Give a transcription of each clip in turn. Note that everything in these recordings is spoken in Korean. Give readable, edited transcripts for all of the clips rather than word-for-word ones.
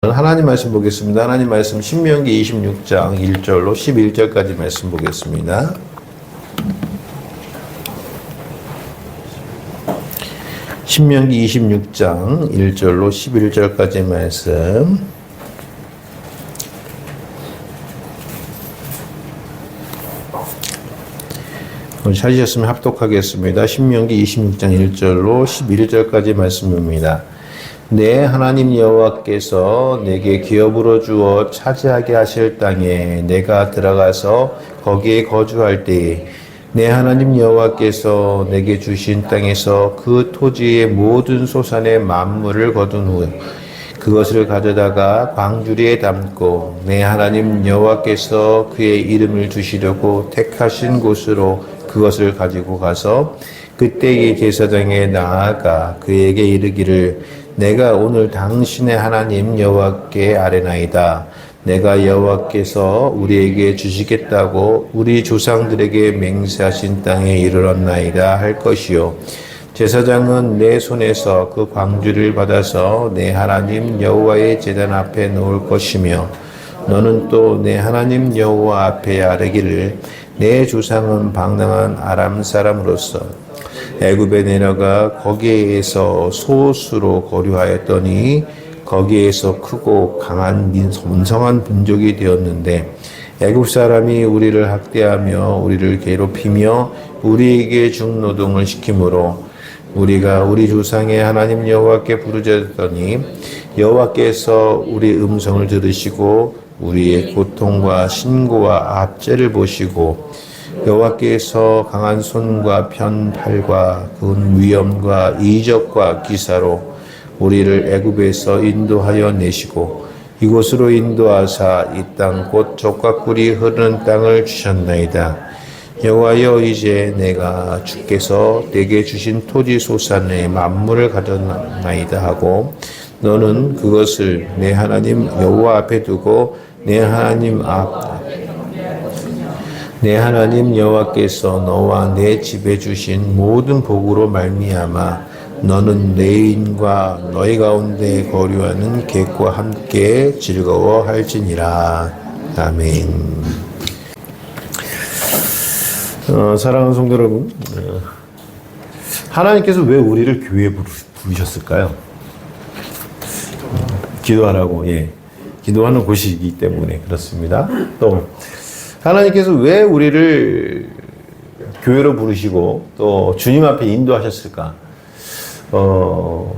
하나님 말씀 보겠습니다. 하나님 말씀 신명기 26장 1절로 11절까지 말씀 보겠습니다. 신명기 26장 1절로 11절까지 말씀. 찾으셨으면 합독하겠습니다. 신명기 26장 1절로 11절까지 말씀입니다. 내 하나님 여호와께서 내게 기업으로 주어 차지하게 하실 땅에 내가 들어가서 거기에 거주할 때에 내 하나님 여호와께서 내게 주신 땅에서 그 토지의 모든 소산의 만물을 거둔 후에 그것을 가져다가 광주리에 담고 내 하나님 여호와께서 그의 이름을 두시려고 택하신 곳으로 그것을 가지고 가서 그때의 제사장에 나아가 그에게 이르기를 내가 오늘 당신의 하나님 여호와께 아뢰나이다. 내가 여호와께서 우리에게 주시겠다고 우리 조상들에게 맹세하신 땅에 이르렀나이다 할 것이요. 제사장은 내 손에서 그 광주를 받아서 내 하나님 여호와의 제단 앞에 놓을 것이며 너는 또 내 하나님 여호와 앞에 아뢰기를 내 조상은 방랑한 아람 사람으로서 애굽에 내려가 거기에서 소수로 거류하였더니 거기에서 크고 강한 번성한 민족이 되었는데 애굽 사람이 우리를 학대하며 우리를 괴롭히며 우리에게 중노동을 시키므로 우리가 우리 조상의 하나님 여호와께 부르짖었더니 여호와께서 우리 음성을 들으시고 우리의 고통과 신고와 압제를 보시고 여호와께서 강한 손과 편팔과 큰 위엄과 이적과 기사로 우리를 애굽에서 인도하여 내시고 이곳으로 인도하사 이 땅 곧 젖과 꿀이 흐르는 땅을 주셨나이다. 여호와여 이제 내가 주께서 내게 주신 토지 소산의 만물을 가졌나이다 하고 너는 그것을 내 하나님 여호와 앞에 두고 내 하나님 여호와께서 너와 내 집에 주신 모든 복으로 말미암아 너는 내 인과 너희 가운데 거류하는 객과 함께 즐거워할지니라. 아멘. 사랑하는 성도 여러분, 하나님께서 왜 우리를 교회에 부르셨을까요? 기도하라고, 기도하는 곳이기 때문에 그렇습니다. 또 하나님께서 왜 우리를 교회로 부르시고 또 주님 앞에 인도하셨을까?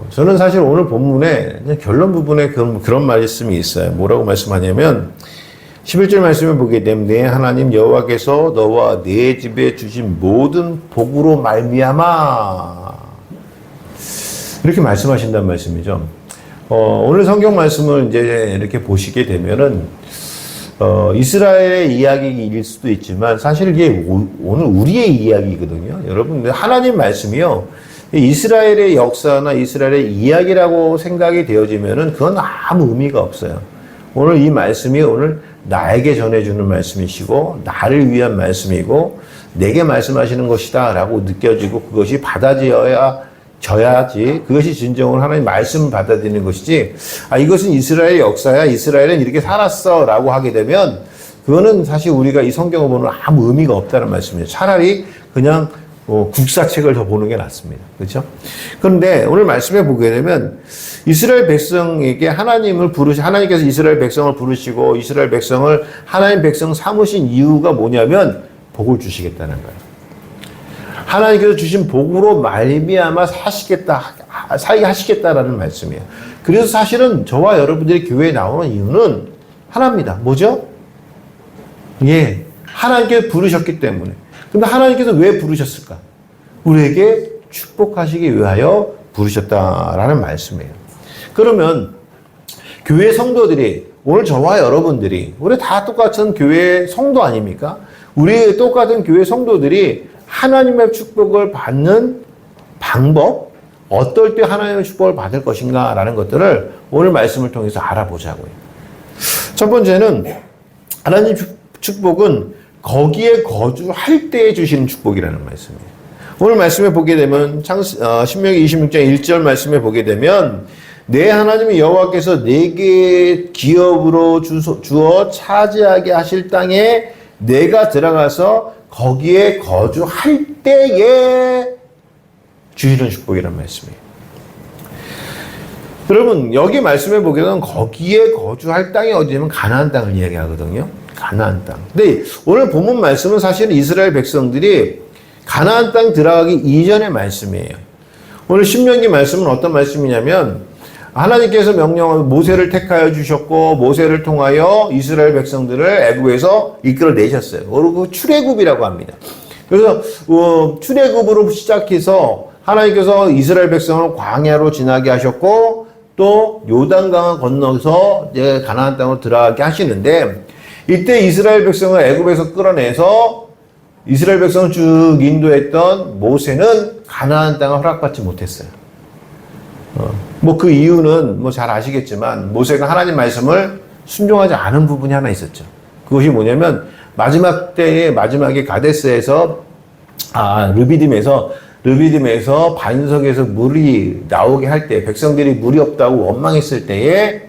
저는 사실 오늘 본문에 그냥 결론 부분에 그런 말씀이 있어요. 뭐라고 말씀하냐면 11절 말씀을 보게 되면 내 하나님 여호와께서 너와 내 집에 주신 모든 복으로 말미암아 이렇게 말씀하신다는 말씀이죠. 오늘 성경 말씀을 이제 이렇게 보시게 되면은 이스라엘의 이야기일 수도 있지만 사실 이게 오늘 우리의 이야기거든요. 여러분, 하나님 말씀이요. 이스라엘의 역사나 이스라엘의 이야기라고 생각이 되어지면은 그건 아무 의미가 없어요. 오늘 이 말씀이 오늘 나에게 전해주는 말씀이시고 나를 위한 말씀이고 내게 말씀하시는 것이다 라고 느껴지고 그것이 받아져야지 그것이 진정으로 하나님 말씀을 받아들이는 것이지 이것은 이스라엘의 역사야 이스라엘은 이렇게 살았어 라고 하게 되면 그거는 사실 우리가 이 성경을 보면 아무 의미가 없다는 말씀이에요. 차라리 그냥 국사책을 더 보는 게 낫습니다. 그렇죠? 그런데 오늘 말씀에 보게 되면 이스라엘 백성에게 하나님께서 이스라엘 백성을 부르시고 이스라엘 백성을 하나님 백성 삼으신 이유가 뭐냐면 복을 주시겠다는 거예요. 하나님께서 주신 복으로 말미암아 살게 하시겠다라는 말씀이에요. 그래서 사실은 저와 여러분들이 교회에 나오는 이유는 하나입니다. 뭐죠? 하나님께서 부르셨기 때문에. 근데 하나님께서 왜 부르셨을까? 우리에게 축복하시기 위하여 부르셨다라는 말씀이에요. 그러면 교회 성도들이 오늘 저와 여러분들이 우리 다 똑같은 교회 성도 아닙니까? 우리 똑같은 교회 성도들이 하나님의 축복을 받는 방법, 어떨 때 하나님의 축복을 받을 것인가 라는 것들을 오늘 말씀을 통해서 알아보자고요. 첫 번째는 하나님 축복은 거기에 거주할 때에 주시는 축복이라는 말씀이에요. 오늘 말씀에 보게 되면 신명기 26장 1절 말씀에 보게 되면 내 하나님의 여호와께서 내게 기업으로 주어 차지하게 하실 땅에 내가 들어가서 거기에 거주할 때에 주시는 축복이란 말씀이에요. 여러분, 여기 말씀해 보기에는 거기에 거주할 땅이 어디냐면 가나안 땅을 이야기하거든요. 가나안 땅. 근데 오늘 본문 말씀은 사실은 이스라엘 백성들이 가나안 땅 들어가기 이전의 말씀이에요. 오늘 신명기 말씀은 어떤 말씀이냐면 하나님께서 명령을 모세를 택하여 주셨고 모세를 통하여 이스라엘 백성들을 애굽에서 이끌어내셨어요. 그리고 출애굽이라고 합니다. 그래서 출애굽으로 시작해서 하나님께서 이스라엘 백성을 광야로 지나게 하셨고 또 요단강을 건너서 이제 가나안 땅으로 들어가게 하시는데 이때 이스라엘 백성을 애굽에서 끌어내서 이스라엘 백성을 쭉 인도했던 모세는 가나안 땅을 허락받지 못했어요. 뭐 그 이유는 뭐 잘 아시겠지만 모세가 하나님 말씀을 순종하지 않은 부분이 하나 있었죠. 그것이 뭐냐면 마지막 때에 마지막에 가데스에서 르비딤에서 반석에서 물이 나오게 할 때 백성들이 물이 없다고 원망했을 때에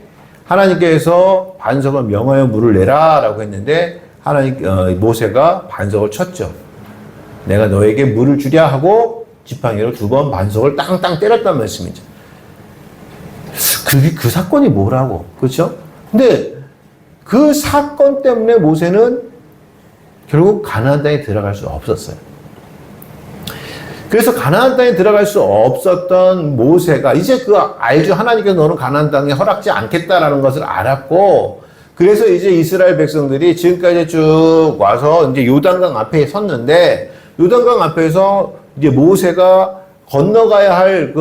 하나님께서 반석을 명하여 물을 내라라고 했는데 모세가 반석을 쳤죠. 내가 너에게 물을 주랴 하고 지팡이로 2번 반석을 땅땅 때렸단 말씀이죠. 그 사건이 뭐라고, 그렇죠? 근데 그 사건 때문에 모세는 결국 가나안 땅에 들어갈 수 없었어요. 그래서 가나안 땅에 들어갈 수 없었던 모세가 이제 알죠. 하나님께서 너는 가나안 땅에 허락지 않겠다라는 것을 알았고, 그래서 이제 이스라엘 백성들이 지금까지 쭉 와서 이제 요단강 앞에 섰는데, 요단강 앞에서 이제 모세가 건너가야 할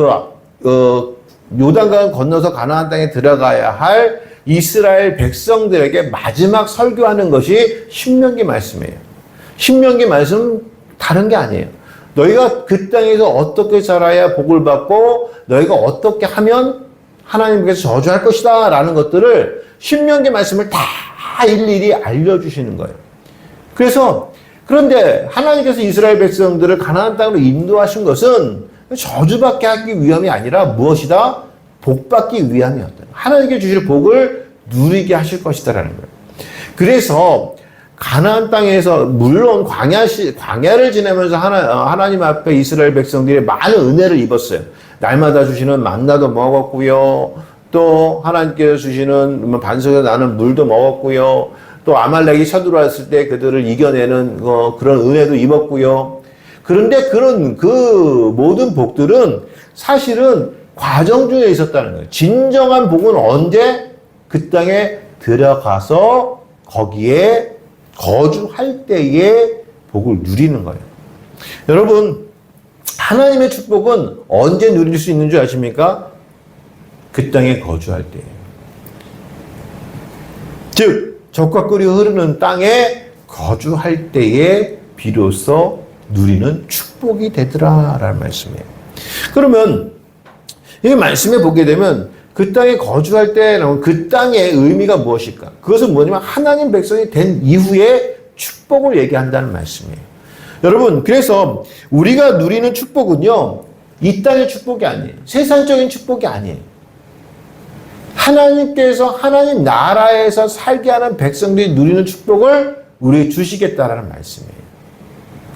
요단강 건너서 가나안 땅에 들어가야 할 이스라엘 백성들에게 마지막 설교하는 것이 신명기 말씀이에요. 신명기 말씀 다른 게 아니에요. 너희가 그 땅에서 어떻게 살아야 복을 받고 너희가 어떻게 하면 하나님께서 저주할 것이다 라는 것들을 신명기 말씀을 다 일일이 알려주시는 거예요. 그런데 하나님께서 이스라엘 백성들을 가나안 땅으로 인도하신 것은 저주받게 하기 위함이 아니라 무엇이다? 복받기 위함이었다. 하나님께 주실 복을 누리게 하실 것이다라는 거예요. 그래서 가나안 땅에서 물론 광야를 지내면서 하나님 앞에 이스라엘 백성들이 많은 은혜를 입었어요. 날마다 주시는 만나도 먹었고요. 또 하나님께서 주시는 반석에서 나는 물도 먹었고요. 또 아말렉이 쳐들어왔을 때 그들을 이겨내는 그런 은혜도 입었고요. 그런데 그 모든 복들은 사실은 과정 중에 있었다는 거예요. 진정한 복은 언제? 그 땅에 들어가서 거기에 거주할 때에 복을 누리는 거예요. 여러분, 하나님의 축복은 언제 누릴 수 있는 줄 아십니까? 그 땅에 거주할 때예요. 즉, 적과 꿀이 흐르는 땅에 거주할 때에 비로소 누리는 축복이 되더라라는 말씀이에요. 그러면 이 말씀에 보게 되면 그 땅에 거주할 때는 그 땅의 의미가 무엇일까? 그것은 뭐냐면 하나님 백성이 된 이후에 축복을 얘기한다는 말씀이에요. 여러분, 그래서 우리가 누리는 축복은요, 이 땅의 축복이 아니에요. 세상적인 축복이 아니에요. 하나님께서 하나님 나라에서 살게 하는 백성들이 누리는 축복을 우리에게 주시겠다라는 말씀이에요.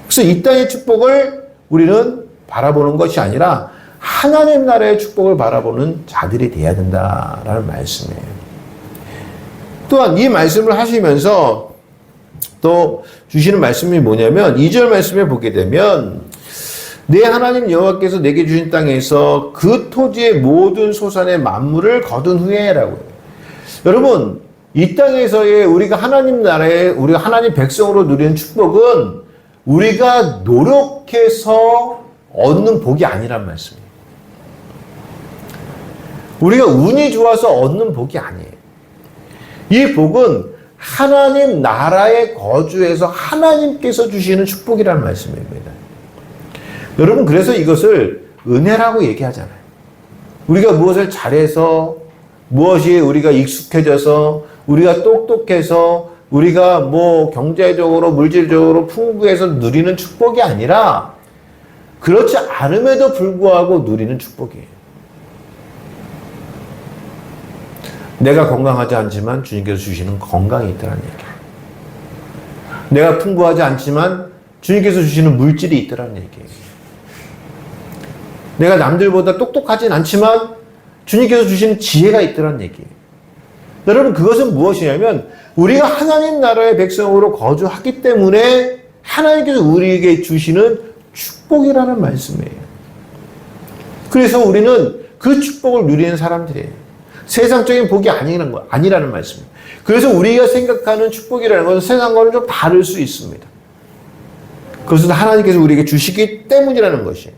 그래서 이 땅의 축복을 우리는 바라보는 것이 아니라 하나님 나라의 축복을 바라보는 자들이 돼야 된다라는 말씀이에요. 또한 이 말씀을 하시면서 또 주시는 말씀이 뭐냐면 2절 말씀에 보게 되면 내 하나님 여호와께서 내게 주신 땅에서 그 토지의 모든 소산의 만물을 거둔 후에라고 해요. 여러분, 이 땅에서의 우리가 하나님 나라의 우리가 하나님 백성으로 누리는 축복은 우리가 노력해서 얻는 복이 아니란 말씀이에요. 우리가 운이 좋아서 얻는 복이 아니에요. 이 복은 하나님 나라에 거주해서 하나님께서 주시는 축복이라는 말씀입니다. 여러분, 그래서 이것을 은혜라고 얘기하잖아요. 우리가 무엇을 잘해서, 무엇이 우리가 익숙해져서, 우리가 똑똑해서, 우리가 뭐 경제적으로, 물질적으로 풍부해서 누리는 축복이 아니라 그렇지 않음에도 불구하고 누리는 축복이에요. 내가 건강하지 않지만 주님께서 주시는 건강이 있다는 얘기예요. 내가 풍부하지 않지만 주님께서 주시는 물질이 있다는 얘기예요. 내가 남들보다 똑똑하진 않지만 주님께서 주시는 지혜가 있다는 얘기예요. 여러분, 그것은 무엇이냐면 우리가 하나님 나라의 백성으로 거주하기 때문에 하나님께서 우리에게 주시는 축복이라는 말씀이에요. 그래서 우리는 그 축복을 누리는 사람들이에요. 세상적인 복이 아니라는 말씀이에요. 그래서 우리가 생각하는 축복이라는 것은 세상과는 좀 다를 수 있습니다. 그것은 하나님께서 우리에게 주시기 때문이라는 것이에요.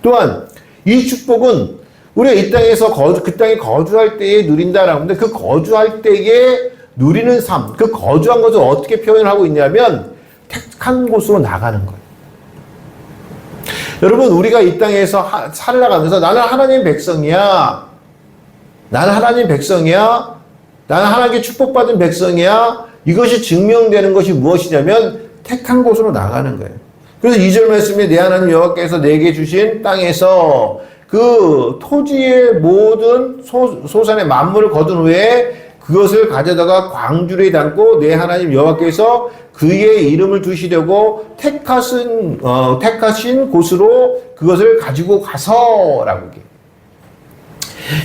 또한 이 축복은 우리가 이 땅에서 그 땅에 거주할 때에 누린다라고 하는데, 그 거주할 때에 누리는 삶, 그 거주한 것을 어떻게 표현하고 있냐면 택한 곳으로 나가는 거예요. 여러분, 우리가 이 땅에서 살아가면서 나는 하나님 백성이야. 나는 하나님 백성이야. 나는 하나님께 축복받은 백성이야. 이것이 증명되는 것이 무엇이냐면 택한 곳으로 나가는 거예요. 그래서 2절 말씀에 내 하나님 여호와께서 내게 주신 땅에서 그 토지의 모든 소산의 만물을 거둔 후에 그것을 가져다가 광주리에 담고 내 하나님 여호와께서 그의 이름을 두시려고 택하신 곳으로 그것을 가지고 가서라고 얘기해요.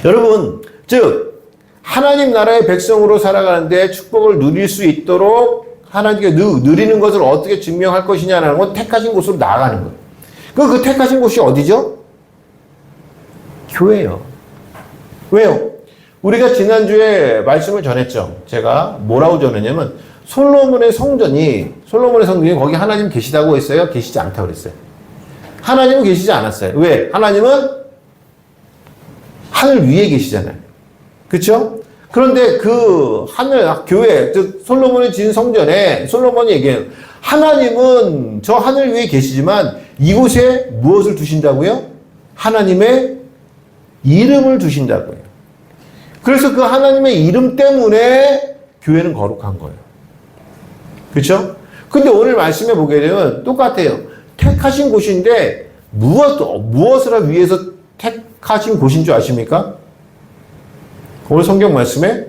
여러분, 즉 하나님 나라의 백성으로 살아가는데 축복을 누릴 수 있도록 하나님께 누리는 것을 어떻게 증명할 것이냐는 건 택하신 곳으로 나아가는 거예요. 그 택하신 곳이 어디죠? 교회예요. 왜요? 우리가 지난주에 말씀을 전했죠. 제가 뭐라고 전했냐면 솔로몬의 성전이 거기 하나님 계시다고 했어요? 계시지 않다고 그랬어요. 하나님은 계시지 않았어요. 왜? 하나님은 하늘 위에 계시잖아요. 그렇죠? 그런데 그 교회, 즉 솔로몬이 지은 성전에 솔로몬이 얘기해요. 하나님은 저 하늘 위에 계시지만 이곳에 무엇을 두신다고요? 하나님의 이름을 두신다고요. 그래서 그 하나님의 이름 때문에 교회는 거룩한 거예요. 그렇죠? 근데 오늘 말씀해 보게 되면 똑같아요. 택하신 곳인데 무엇을 위해서 택하신 곳인 줄 아십니까? 오늘 성경 말씀에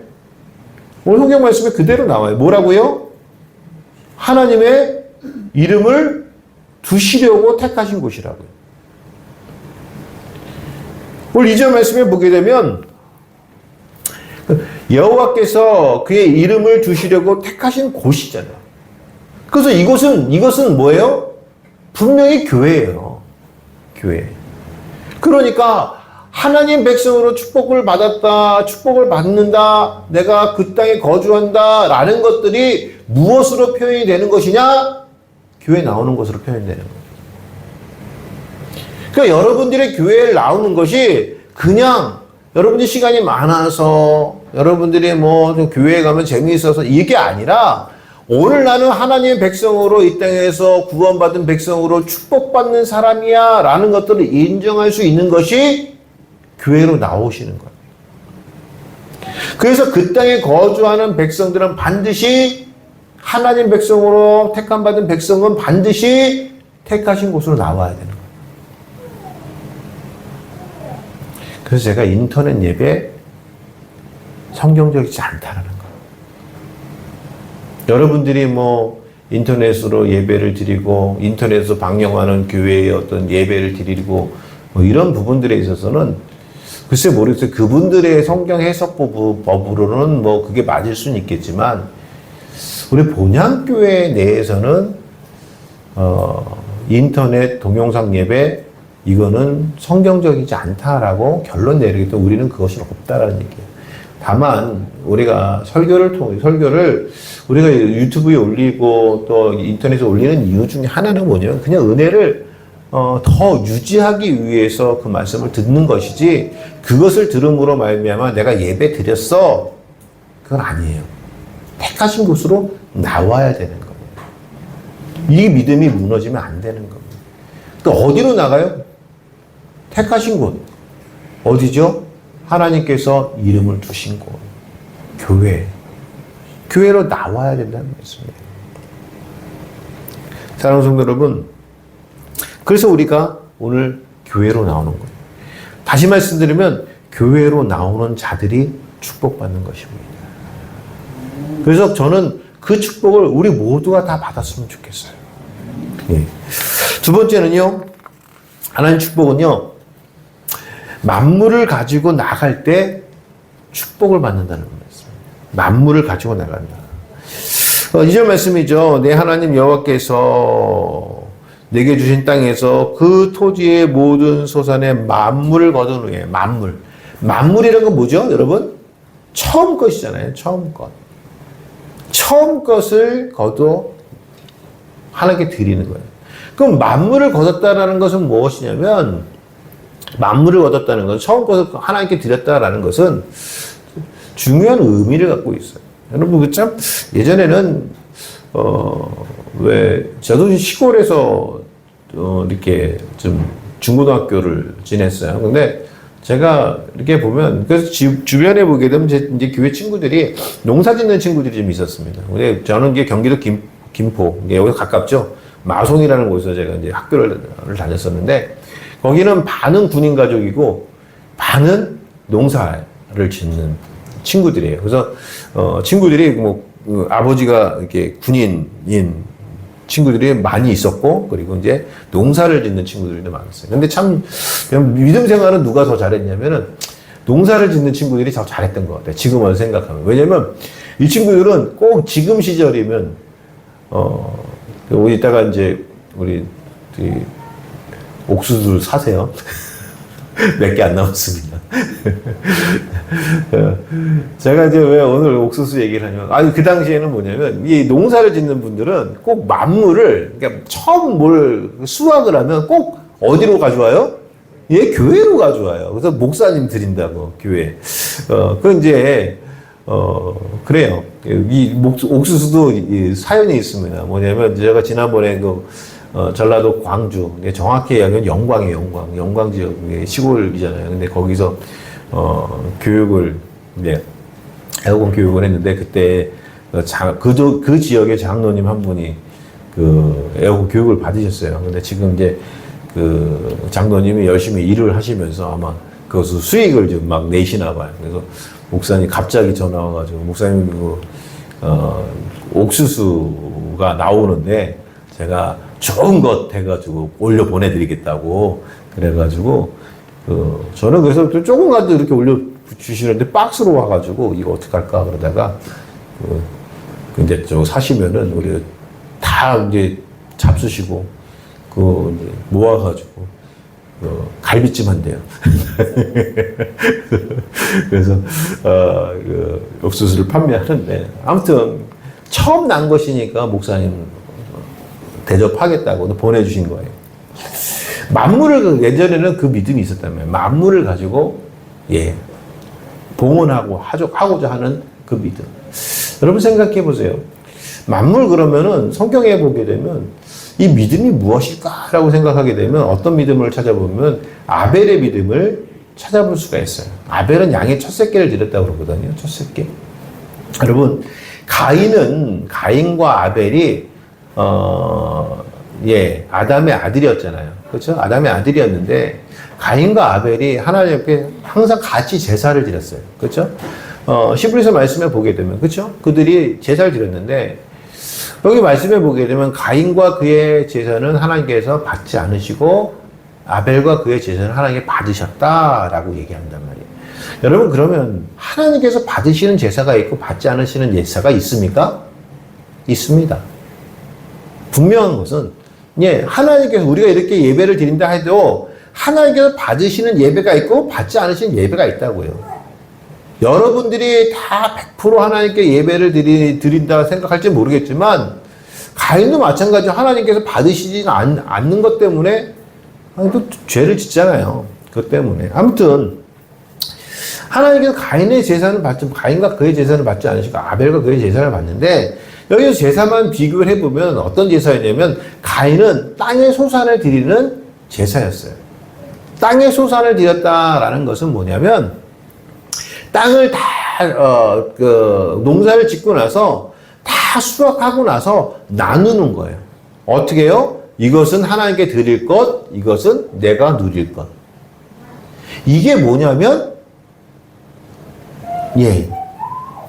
그대로 나와요. 뭐라고요? 하나님의 이름을 두시려고 택하신 곳이라고요. 오늘 2절 말씀에 보게 되면 여호와께서 그의 이름을 두시려고 택하신 곳이잖아요. 그래서 이것은 뭐예요? 분명히 교회예요. 교회. 그러니까 하나님 백성으로 축복을 받았다, 축복을 받는다, 내가 그 땅에 거주한다 라는 것들이 무엇으로 표현이 되는 것이냐? 교회에 나오는 것으로 표현되는 거예요. 그러니까 여러분들의 교회에 나오는 것이 그냥 여러분들이 시간이 많아서 여러분들이 좀 교회에 가면 재미있어서 이게 아니라 오늘 나는 하나님의 백성으로 이 땅에서 구원받은 백성으로 축복받는 사람이야 라는 것들을 인정할 수 있는 것이 교회로 나오시는 거예요. 그래서 그 땅에 거주하는 백성들은 반드시 하나님 백성으로 택함받은 백성은 반드시 택하신 곳으로 나와야 되는 거예요. 그래서 제가 인터넷 예배 성경적이지 않다라는 거예요. 여러분들이 인터넷으로 예배를 드리고 인터넷으로 방영하는 교회의 어떤 예배를 드리고 이런 부분들에 있어서는 글쎄 모르겠어요. 그분들의 성경 해석법으로는 그게 맞을 수는 있겠지만 우리 본향교회 내에서는 인터넷 동영상 예배 이거는 성경적이지 않다라고 결론 내리기 때문에 우리는 그것이 없다라는 얘기예요. 다만 우리가 설교를 우리가 유튜브에 올리고 또 인터넷에 올리는 이유 중에 하나는 뭐냐면 그냥 은혜를 더 유지하기 위해서 그 말씀을 듣는 것이지 그것을 들음으로 말미암아 내가 예배 드렸어 그건 아니에요. 택하신 곳으로 나와야 되는 겁니다. 이 믿음이 무너지면 안 되는 겁니다. 또 어디로 나가요? 택하신 곳 어디죠? 하나님께서 이름을 두신 곳 교회로 나와야 된다는 말씀이에요. 사랑하는 성도 여러분, 그래서 우리가 오늘 교회로 나오는 거예요. 다시 말씀드리면 교회로 나오는 자들이 축복받는 것입니다. 그래서 저는 그 축복을 우리 모두가 다 받았으면 좋겠어요. 예. 두 번째는요, 하나님 축복은요, 만물을 가지고 나갈 때 축복을 받는다는 말씀. 만물을 가지고 나간다. 2절 말씀이죠. 내 하나님 여호와께서 내게 주신 땅에서 그 토지의 모든 소산의 만물을 거둔 후에, 만물이라는 건 뭐죠, 여러분? 처음 것이잖아요. 처음 것. 처음 것을 거둬 하나님께 드리는 거예요. 그럼 만물을 거뒀다라는 것은 무엇이냐면, 만물을 거뒀다는 것은, 처음 것을 하나님께 드렸다라는 것은 중요한 의미를 갖고 있어요. 여러분, 참, 예전에는, 저도 시골에서, 이렇게 좀 중고등학교를 지냈어요. 근데 제가 이렇게 보면, 그래서 주변에 보게 되면 이제 교회 친구들이 농사 짓는 친구들이 좀 있었습니다. 근데 저는 이게 경기도 김포, 여기서 가깝죠. 마송이라는 곳에서 제가 이제 학교를 다녔었는데, 거기는 반은 군인 가족이고, 반은 농사를 짓는 친구들이에요. 그래서, 친구들이 아버지가 이렇게 군인인 친구들이 많이 있었고, 그리고 이제 농사를 짓는 친구들이 많았어요. 근데 참, 믿음 생활은 누가 더 잘했냐면은, 농사를 짓는 친구들이 더 잘했던 것 같아요. 지금 와서 생각하면. 왜냐면, 이 친구들은 꼭 지금 시절이면, 이따가 이제, 우리, 옥수수를 사세요. 몇 개 안 남았습니다. 제가 이제 왜 오늘 옥수수 얘기를 하냐면, 그 당시에는 뭐냐면, 이 농사를 짓는 분들은 꼭 만물을, 그러니까 처음 수확을 하면 꼭 어디로 가져와요? 예, 교회로 가져와요. 그래서 목사님 드린다고, 교회. 그래요. 옥수수도 사연이 있습니다. 뭐냐면, 제가 지난번에 전라도 광주, 정확히 얘기하면 영광이에요, 영광 지역, 시골이잖아요. 근데 거기서, 교육을, 에어컨 교육을 했는데, 그때, 그 지역의 장로님 한 분이 에어컨 교육을 받으셨어요. 근데 지금 이제 장로님이 열심히 일을 하시면서 아마 그것을 수익을 좀 막 내시나 봐요. 그래서 목사님 갑자기 전화 와가지고, 목사님, 옥수수가 나오는데, 제가 좋은 것 해가지고 올려 보내드리겠다고 그래가지고 저는 그래서 조금만 더 이렇게 올려 주시는데 박스로 와가지고 이거 어떡할까 그러다가 이제 사시면은 우리 다 이제 잡수시고 이제 모아가지고 갈비찜 한대요. 그래서 옥수수를 판매하는데 아무튼 처음 난 것이니까 목사님 대접하겠다고 보내주신 거예요. 만물을, 예전에는 그 믿음이 있었다면, 만물을 가지고, 봉헌하고, 하고자 하는 그 믿음. 여러분 생각해 보세요. 만물 그러면은 성경에 보게 되면, 이 믿음이 무엇일까라고 생각하게 되면, 어떤 믿음을 찾아보면, 아벨의 믿음을 찾아볼 수가 있어요. 아벨은 양의 첫 새끼를 드렸다고 그러거든요. 첫 새끼. 여러분, 가인과 아벨이 아담의 아들이었잖아요. 그렇죠? 아담의 아들이었는데, 가인과 아벨이 하나님께 항상 같이 제사를 드렸어요. 그렇죠? 히브리서 말씀에 보게 되면, 그렇죠? 그들이 제사를 드렸는데, 여기 말씀에 보게 되면, 가인과 그의 제사는 하나님께서 받지 않으시고, 아벨과 그의 제사는 하나님께 받으셨다라고 얘기한단 말이에요. 여러분, 그러면 하나님께서 받으시는 제사가 있고, 받지 않으시는 제사가 있습니까? 있습니다. 분명한 것은, 하나님께서 우리가 이렇게 예배를 드린다 해도 하나님께서 받으시는 예배가 있고 받지 않으시는 예배가 있다고요. 여러분들이 다 100% 하나님께 예배를 드린다 생각할지 모르겠지만, 가인도 마찬가지로 하나님께서 받으시지 않는 것 때문에 또 죄를 짓잖아요. 그것 때문에. 아무튼, 하나님께서 가인과 그의 제사는 받지 않으시고 아벨과 그의 제사를 받는데, 여기서 제사만 비교를 해보면 어떤 제사였냐면, 가인은 땅의 소산을 드리는 제사였어요. 땅의 소산을 드렸다라는 것은 뭐냐면, 땅을 다, 농사를 짓고 나서, 다 수확하고 나서 나누는 거예요. 어떻게 해요? 이것은 하나님께 드릴 것, 이것은 내가 누릴 것. 이게 뭐냐면, 예.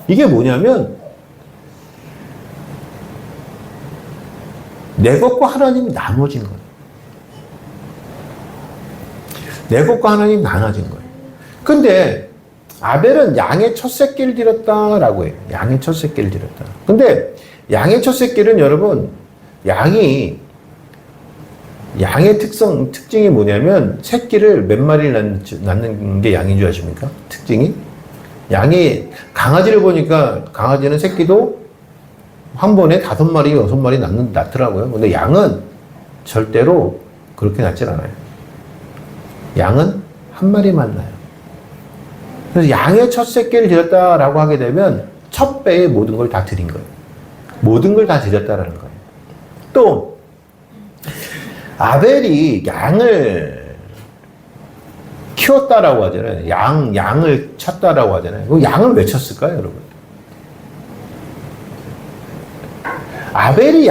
이게 뭐냐면 내 것과 하나님이 나눠진 거예요. 내 것과 하나님이 나눠진 거예요. 근데 아벨은 양의 첫 새끼를 드렸다라고 해요. 양의 첫 새끼를 드렸다. 근데 양의 첫 새끼는 여러분, 양의 특징이 뭐냐면 새끼를 몇 마리를 낳는 게 양인 줄 아십니까? 특징이? 양이, 강아지를 보니까 강아지는 새끼도 한 번에 5마리, 6마리 낳더라고요. 근데 양은 절대로 그렇게 낳질 않아요. 양은 한 마리만 낳아요. 그래서 양의 첫 새끼를 드렸다라고 하게 되면 첫 배에 모든 걸 다 드린 거예요. 모든 걸 다 드렸다라는 거예요. 또 아벨이 양을 키웠다라고 하잖아요. 양을 쳤다라고 하잖아요. 그 양을 왜 쳤을까요, 여러분? 아벨이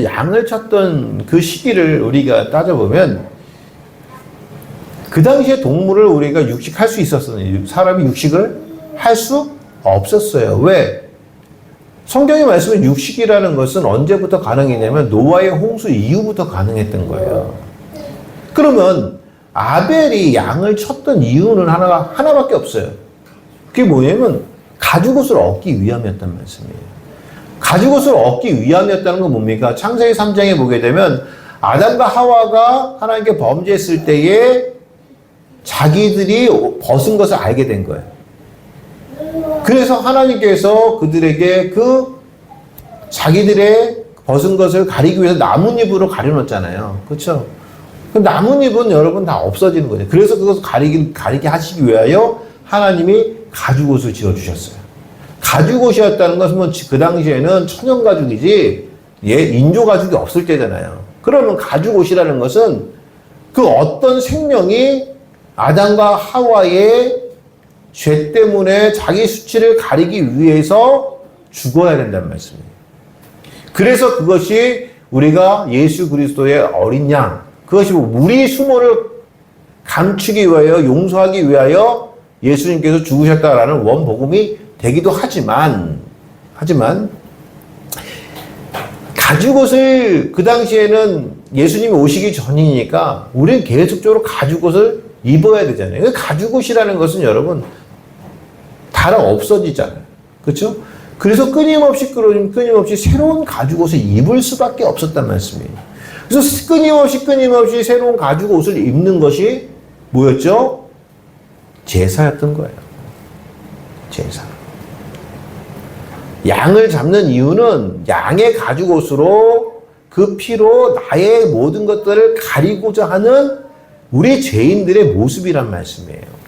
양을 쳤던 그 시기를 우리가 따져보면 그 당시에 동물을 우리가 육식할 수 있었어요. 사람이 육식을 할 수 없었어요. 왜? 성경이 말씀은 육식이라는 것은 언제부터 가능했냐면 노아의 홍수 이후부터 가능했던 거예요. 그러면 아벨이 양을 쳤던 이유는 하나밖에 없어요. 그게 뭐냐면 가죽옷을 얻기 위함이었단 말씀이에요. 가죽옷을 얻기 위함이었다는 건 뭡니까? 창세기 3장에 보게 되면 아담과 하와가 하나님께 범죄했을 때에 자기들이 벗은 것을 알게 된 거예요. 그래서 하나님께서 그들에게 그 자기들의 벗은 것을 가리기 위해서 나뭇잎으로 가려놓잖아요. 그렇죠? 그 나뭇잎은 여러분 다 없어지는 거예요. 그래서 그것을 가리게 하시기 위하여 하나님이 가죽옷을 지어주셨어요. 가죽옷이었다는 것은 그 당시에는 천연 가죽이지 인조 가죽이 없을 때잖아요. 그러면 가죽옷이라는 것은 그 어떤 생명이 아담과 하와의 죄 때문에 자기 수치를 가리기 위해서 죽어야 된다는 말씀이에요. 그래서 그것이 우리가 예수 그리스도의 어린 양, 그것이 우리 수모를 감추기 위하여 용서하기 위하여 예수님께서 죽으셨다라는 원복음이 되기도 하지만 가죽옷을 그 당시에는 예수님이 오시기 전이니까 우리는 계속적으로 가죽옷을 입어야 되잖아요. 가죽옷이라는 것은 여러분 달아 없어지잖아요. 그렇죠? 그래서 끊임없이 새로운 가죽옷을 입을 수밖에 없었단 말씀이에요. 그래서 끊임없이 새로운 가죽옷을 입는 것이 뭐였죠? 제사였던 거예요. 제사. 양을 잡는 이유는 양의 가죽옷으로 그 피로 나의 모든 것들을 가리고자 하는 우리 죄인들의 모습이란 말씀이에요.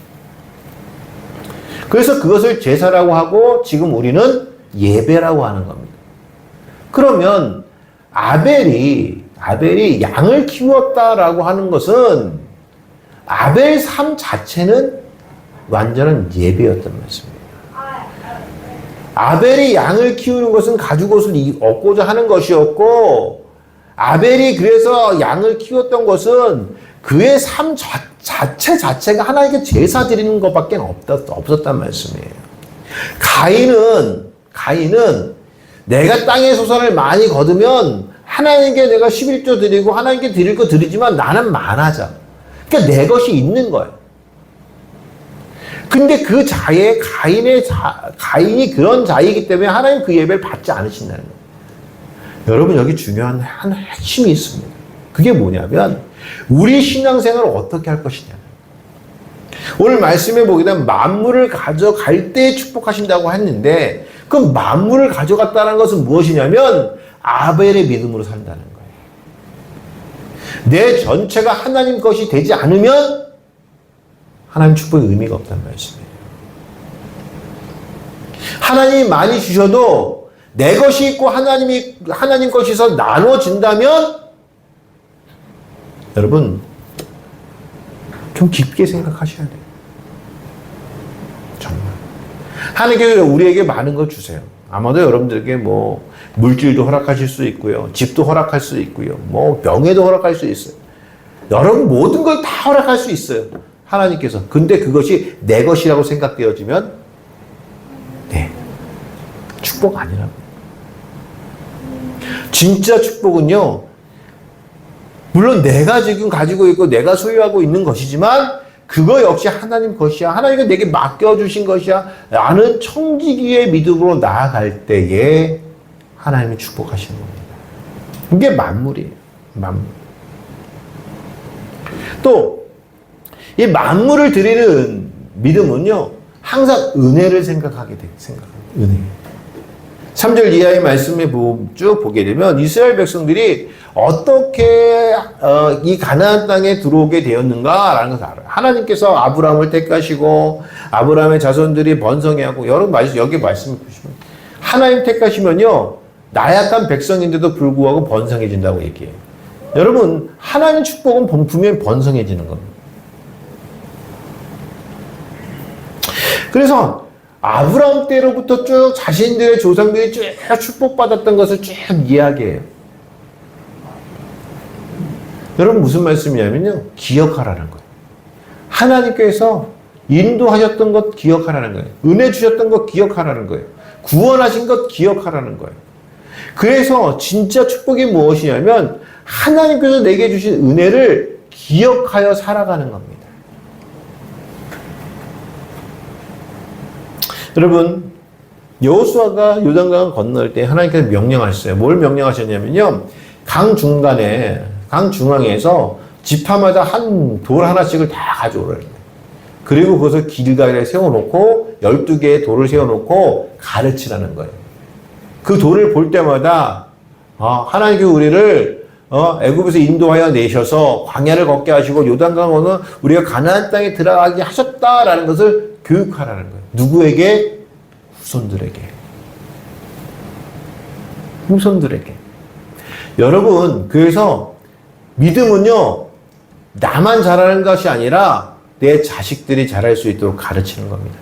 그래서 그것을 제사라고 하고 지금 우리는 예배라고 하는 겁니다. 그러면 아벨이 양을 키웠다라고 하는 것은 아벨 삶 자체는 완전한 예배였단 말씀이에요. 아벨이 양을 키우는 것은 가죽옷을 얻고자 하는 것이었고, 아벨이 그래서 양을 키웠던 것은 그의 삶 자체가 하나님께 제사 드리는 것밖에 없었단 말씀이에요. 가인은 내가 땅의 소산을 많이 거두면 하나님께 내가 11조 드리고 하나님께 드릴 거 드리지만 나는 많아져. 그러니까 내 것이 있는 거예요. 근데 그 가인이 그런 자이기 때문에 하나님 그 예배를 받지 않으신다는 거예요. 여러분, 여기 중요한 한 핵심이 있습니다. 그게 뭐냐면 우리 신앙생활을 어떻게 할 것이냐. 오늘 말씀에 보게 되면 만물을 가져갈 때 축복하신다고 했는데 그 만물을 가져갔다는 것은 무엇이냐면 아벨의 믿음으로 산다는 거예요. 내 전체가 하나님 것이 되지 않으면 하나님 축복의 의미가 없다는 말씀이에요. 하나님이 많이 주셔도 내 것이 있고 하나님 것이서 나눠진다면 여러분 좀 깊게 생각하셔야 돼요. 정말. 하나님께서 우리에게 많은 걸 주세요. 아마도 여러분들에게 뭐 물질도 허락하실 수 있고요. 집도 허락할 수 있고요. 뭐 명예도 허락할 수 있어요. 여러분 모든 걸 다 허락할 수 있어요. 하나님께서. 근데 그것이 내 것이라고 생각되어지면 축복 아니라고. 진짜 축복은요, 물론 내가 지금 가지고 있고 내가 소유하고 있는 것이지만 그거 역시 하나님 것이야. 하나님이 내게 맡겨주신 것이야. 라는 청지기의 믿음으로 나아갈 때에 하나님이 축복하시는 겁니다. 이게 만물이에요. 만물. 또 이 만물을 드리는 믿음은요, 항상 은혜를 생각하게 돼요. 은혜. 3절 이하의 말씀에 쭉 보게 되면 이스라엘 백성들이 어떻게 이 가나안 땅에 들어오게 되었는가라는 것을 알아요. 하나님께서 아브라함을 택하시고 아브라함의 자손들이 번성해하고, 여러분 여기 말씀을 보시면 하나님 택하시면요, 나약한 백성인데도 불구하고 번성해진다고 얘기해요. 여러분, 하나님 축복은 분명히 번성해지는 겁니다. 그래서 아브라함 때로부터 쭉 자신들의 조상들이 쭉 축복받았던 것을 쭉 이야기해요. 여러분, 무슨 말씀이냐면요, 기억하라는 거예요. 하나님께서 인도하셨던 것 기억하라는 거예요. 은혜 주셨던 것 기억하라는 거예요. 구원하신 것 기억하라는 거예요. 그래서 진짜 축복이 무엇이냐면 하나님께서 내게 주신 은혜를 기억하여 살아가는 겁니다. 여러분, 여호수아가 요단강을 건널 때 하나님께서 명령하셨어요. 뭘 명령하셨냐면요, 강 중앙에서 지파마다 한 돌 하나씩을 다 가져오라는 거예요. 그리고 그것을 길가에 세워놓고 12개의 돌을 세워놓고 가르치라는 거예요. 그 돌을 볼 때마다 하나님께서 우리를 애굽에서 인도하여 내셔서 광야를 걷게 하시고 요단강을 우리가 가나안 땅에 들어가게 하셨다라는 것을 교육하라는 거예요. 누구에게? 후손들에게. 여러분, 그래서 믿음은요, 나만 잘하는 것이 아니라 내 자식들이 잘할 수 있도록 가르치는 겁니다.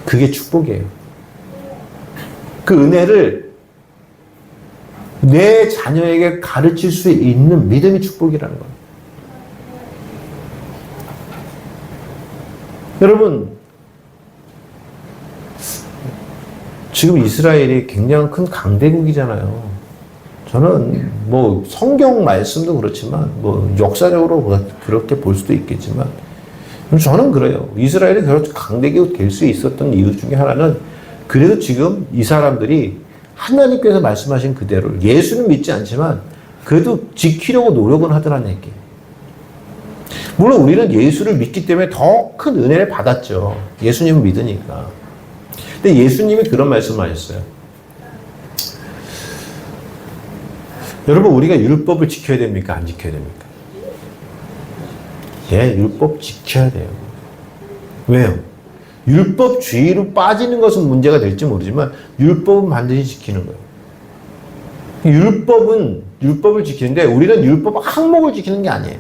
그게 축복이에요. 그 은혜를 내 자녀에게 가르칠 수 있는 믿음이 축복이라는 거예요. 여러분, 지금 이스라엘이 굉장히 큰 강대국이잖아요. 저는 뭐 성경 말씀도 그렇지만 뭐 역사적으로 그렇게 볼 수도 있겠지만 저는 그래요. 이스라엘이 그렇게 강대국 될 수 있었던 이유 중에 하나는 그래도 지금 이 사람들이 하나님께서 말씀하신 그대로 예수는 믿지 않지만 그래도 지키려고 노력은 하더라는 얘기예요. 물론 우리는 예수를 믿기 때문에 더 큰 은혜를 받았죠. 예수님을 믿으니까. 근데 예수님이 그런 말씀을 하셨어요. 여러분, 우리가 율법을 지켜야 됩니까? 안 지켜야 됩니까? 예, 율법 지켜야 돼요. 왜요? 율법주의로 빠지는 것은 문제가 될지 모르지만 율법은 반드시 지키는 거예요. 율법을 지키는데 우리는 율법 항목을 지키는 게 아니에요.